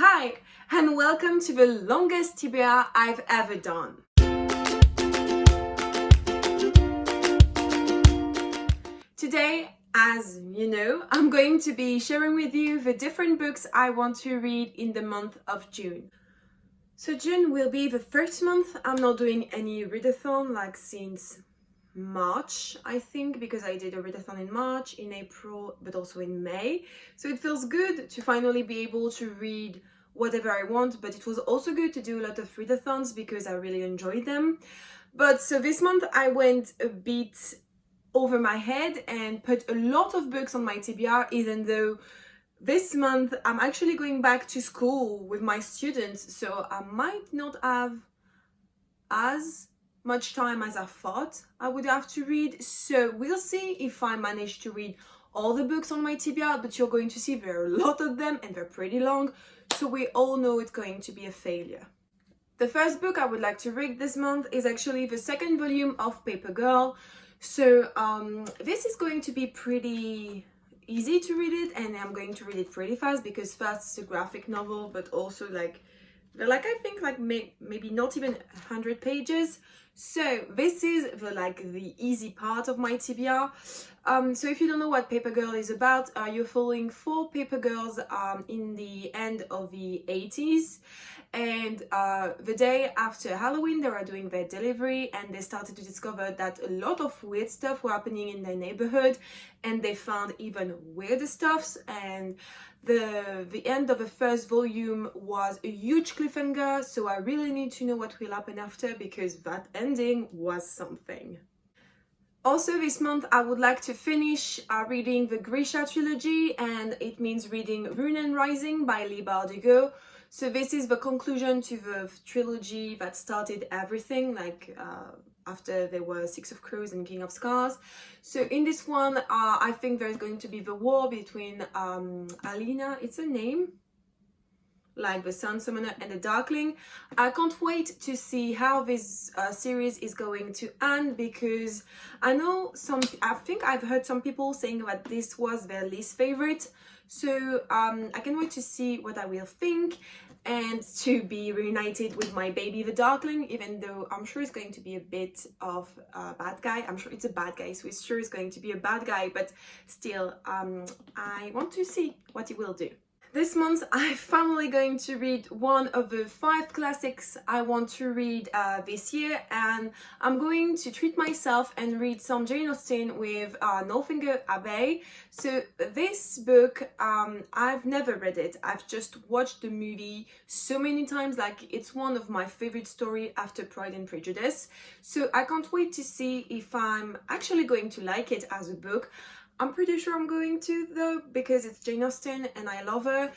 Hi, and welcome to the longest TBR I've ever done. Today, as you know, I'm going to be sharing with you the different books I want to read in the month of June. So June will be the first month I'm not doing any readathon like since March, I think, because I did a readathon in March, in April, but also in May. So it feels good to finally be able to read whatever I want, but it was also good to do a lot of readathons because I really enjoyed them. But so this month I went a bit over my head and put a lot of books on my TBR, even though this month I'm actually going back to school with my students, so I might not have as much time as I thought I would have to read. So we'll see if I manage to read all the books on my TBR, but you're going to see there are a lot of them and they're pretty long, so we all know it's going to be a failure. The first book I would like to read this month is actually the second volume of Paper Girl. So this is going to be pretty easy to read it, and I'm going to read it pretty fast because first it's a graphic novel, but also I think maybe not even 100 pages. So this is the easy part of my TBR. So if you don't know what Paper Girl is about, you're following 4 paper girls in the end of the 80s, and the day after Halloween they were doing their delivery and they started to discover that a lot of weird stuff were happening in their neighborhood, and they found even weirder stuffs. And the end of the first volume was a huge cliffhanger, so I really need to know what will happen after because that ending was something. Also this month I would like to finish reading the Grisha trilogy, and it means reading Rune and Rising by Leigh Bardugo. So this is the conclusion to the trilogy that started everything, after there were Six of Crows and King of Scars. So in this one, I think there's going to be the war between Alina, it's a name, like the Sun Summoner and the Darkling. I can't wait to see how this series is going to end, because I think I've heard some people saying that this was their least favorite. So I can't wait to see what I will think and to be reunited with my baby the Darkling, even though I'm sure it's going to be a bit of a bad guy. I'm sure it's a bad guy, so it's sure it's going to be a bad guy, but still I want to see what he will do. This month I'm finally going to read one of the 5 classics I want to read this year, and I'm going to treat myself and read some Jane Austen with Northanger Abbey. So this book, I've never read it, I've just watched the movie so many times, it's one of my favorite stories after Pride and Prejudice. So I can't wait to see if I'm actually going to like it as a book. I'm pretty sure I'm going to, though, because it's Jane Austen and I love her,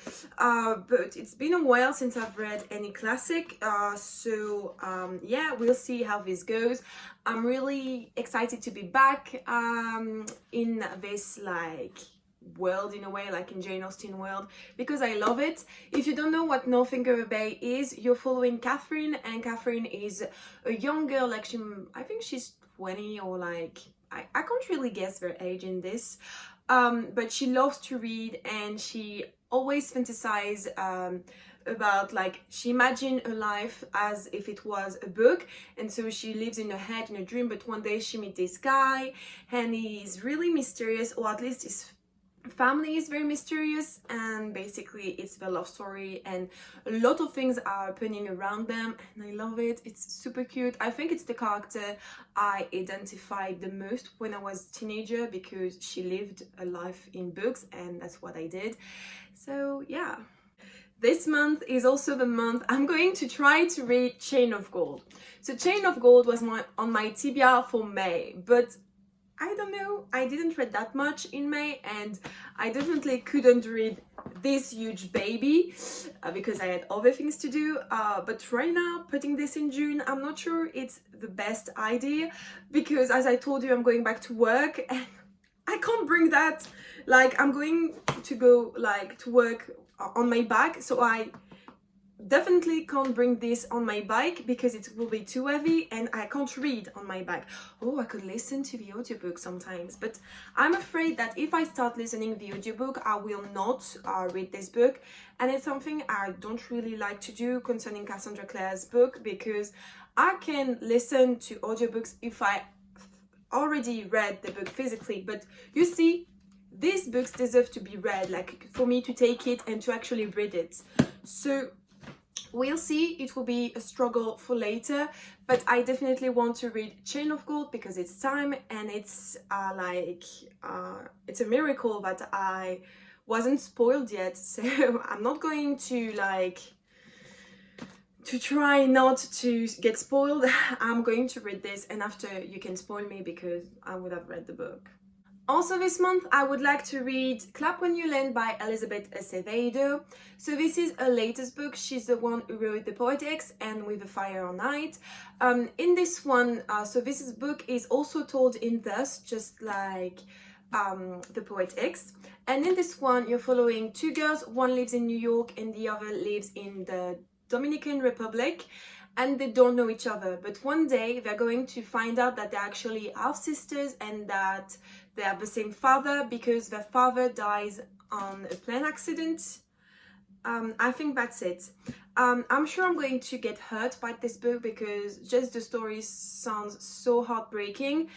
but it's been a while since I've read any classic, yeah, we'll see how this goes. I'm really excited to be back in this world, in a way, in Jane Austen world, because I love it. If you don't know what Northanger Abbey is, you're following Catherine, and Catherine is a young girl, I think she's 20 or I can't really guess her age in this, but she loves to read, and she always fantasizes about, she imagined her life as if it was a book, and so she lives in her head in a dream. But one day she meets this guy, and he's really mysterious, or at least his family is very mysterious, and basically it's the love story and a lot of things are happening around them, and I love it. It's super cute. I think it's the character I identified the most when I was a teenager, because she lived a life in books and that's what I did. So yeah, this month is also the month I'm going to try to read Chain of Gold. So Chain of Gold was on my TBR for May, but I don't know, I didn't read that much in May, and I definitely couldn't read this huge baby because I had other things to do, but right now putting this in June, I'm not sure it's the best idea, because as I told you, I'm going back to work and I can't bring that, I'm going to go to work on my back, so definitely can't bring this on my bike because it will be too heavy and I can't read on my bike. Oh, I could listen to the audiobook sometimes, but I'm afraid that if I start listening the audiobook, I will not read this book. And it's something I don't really like to do concerning Cassandra Clare's book, because I can listen to audiobooks if I already read the book physically. But you see, these books deserve to be read, like for me to take it and to actually read it. So we'll see, it will be a struggle for later, but I definitely want to read Chain of Gold because it's time, and it's it's a miracle that I wasn't spoiled yet. So I'm not going to try not to get spoiled. I'm going to read this, and after you can spoil me because I would have read the book. Also this month, I would like to read Clap When You Land by Elizabeth Acevedo. So this is her latest book. She's the one who wrote The Poetics and With a Fire All Night. In this one, so this book is also told in verse, just like The Poetics. And in this one, you're following two girls. One lives in New York and the other lives in the Dominican Republic. And they don't know each other, but one day they're going to find out that they're actually half sisters and that they have the same father because their father dies on a plane accident. I think that's it. I'm sure I'm going to get hurt by this book because just the story sounds so heartbreaking.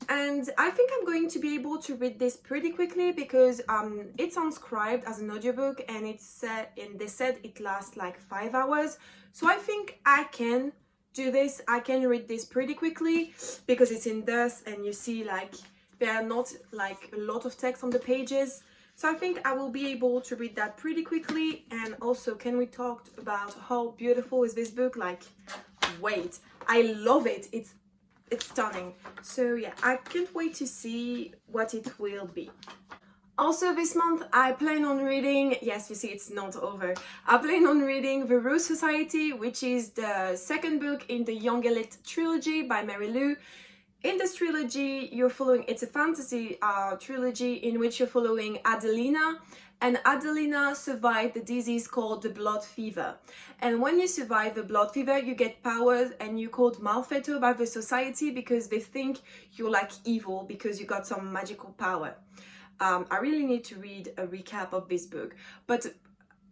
And I think I'm going to be able to read this pretty quickly because it's transcribed as an audiobook, and they said it lasts like 5 hours. So I think I can do this. I can read this pretty quickly because it's in verse, and you see like there are not like a lot of text on the pages. So I think I will be able to read that pretty quickly. And also, can we talk about how beautiful is this book? Like, wait, I love it. It's stunning. So yeah, I can't wait to see what it will be. Also this month I plan on reading, yes, you see it's not over, I plan on reading The Rose Society, which is the second book in the Young Elite trilogy by Mary Lou. In this trilogy, it's a fantasy trilogy in which you're following Adelina, and Adelina survived the disease called the blood fever. And when you survive the blood fever, you get powers, and you're called Malfetto by the society because they think you're like evil because you got some magical power. I really need to read a recap of this book, but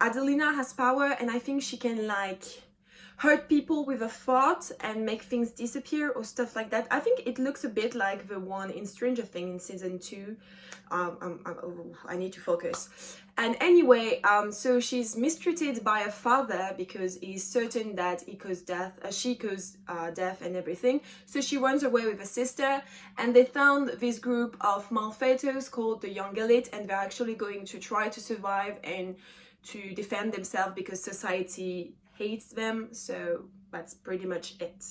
Adelina has power, and I think she can like hurt people with a thought and make things disappear or stuff like that. I think it looks a bit like the one in Stranger Things in season 2. I need to focus. And anyway, so she's mistreated by her father because he's certain that she caused death and everything. So she runs away with her sister, and they found this group of Malfettos called the Young Elite, and they're actually going to try to survive and to defend themselves because society hates them. So that's pretty much it.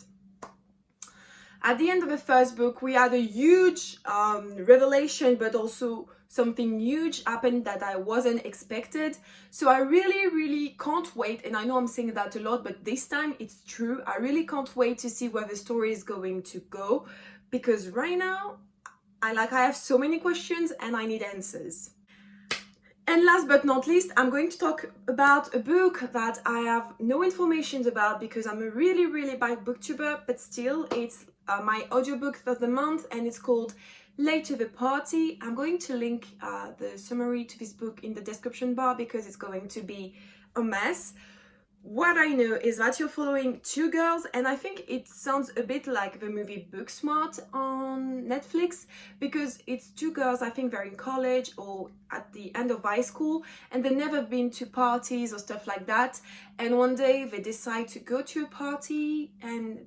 At the end of the first book, we had a huge revelation, but also something huge happened that I wasn't expected. So I really can't wait, and I know I'm saying that a lot, but this time it's true. I really can't wait to see where the story is going to go, because right now I have so many questions and I need answers. And last but not least, I'm going to talk about a book that I have no information about because I'm a really bad booktuber, but still it's my audiobook of the month, and it's called Late to the Party. I'm going to link the summary to this book in the description bar because it's going to be a mess. What I know is that you're following two girls, and I think it sounds a bit like the movie Booksmart on Netflix, because it's two girls, I think they're in college or at the end of high school, and they've never been to parties or stuff like that, and one day they decide to go to a party, and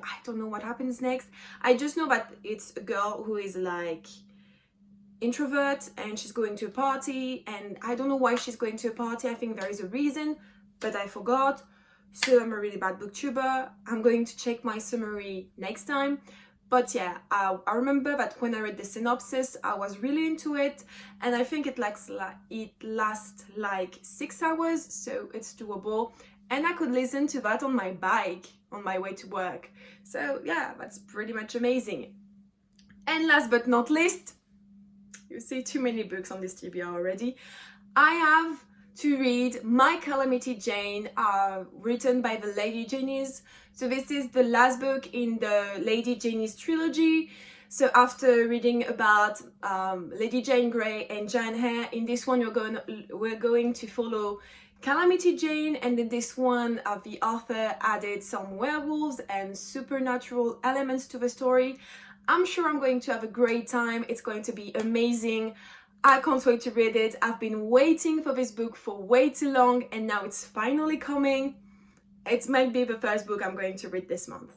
I don't know what happens next. I just know that it's a girl who is like introvert and she's going to a party, and I don't know why she's going to a party. I think there is a reason, but I forgot. So I'm a really bad booktuber. I'm going to check my summary next time. But yeah, I remember that when I read the synopsis, I was really into it, and I think it lasts like 6 hours, so it's doable. And I could listen to that on my bike on my way to work. So yeah, that's pretty much amazing. And last but not least, you see too many books on this TBR already. I have to read My Calamity Jane, written by the Lady Jane's. So this is the last book in the Lady Jane's trilogy. So after reading about Lady Jane Grey and Jane Eyre, in this one we're going to follow Calamity Jane, and in this one the author added some werewolves and supernatural elements to the story. I'm sure I'm going to have a great time. It's going to be amazing. I can't wait to read it. I've been waiting for this book for way too long, and now it's finally coming. It might be the first book I'm going to read this month.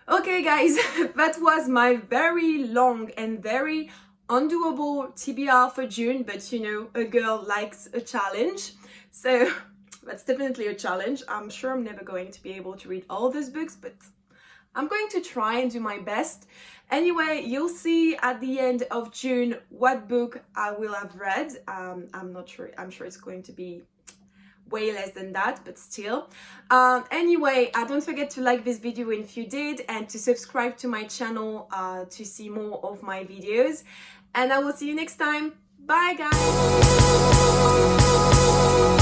Okay guys, that was my very long and very undoable TBR for June, but you know, a girl likes a challenge. So that's definitely a challenge. I'm sure I'm never going to be able to read all these books, but I'm going to try and do my best. Anyway, you'll see at the end of June what book I will have read. I'm not sure. I'm sure it's going to be way less than that, but still. Anyway, don't forget to like this video if you did, and to subscribe to my channel to see more of my videos. And I will see you next time. Bye guys!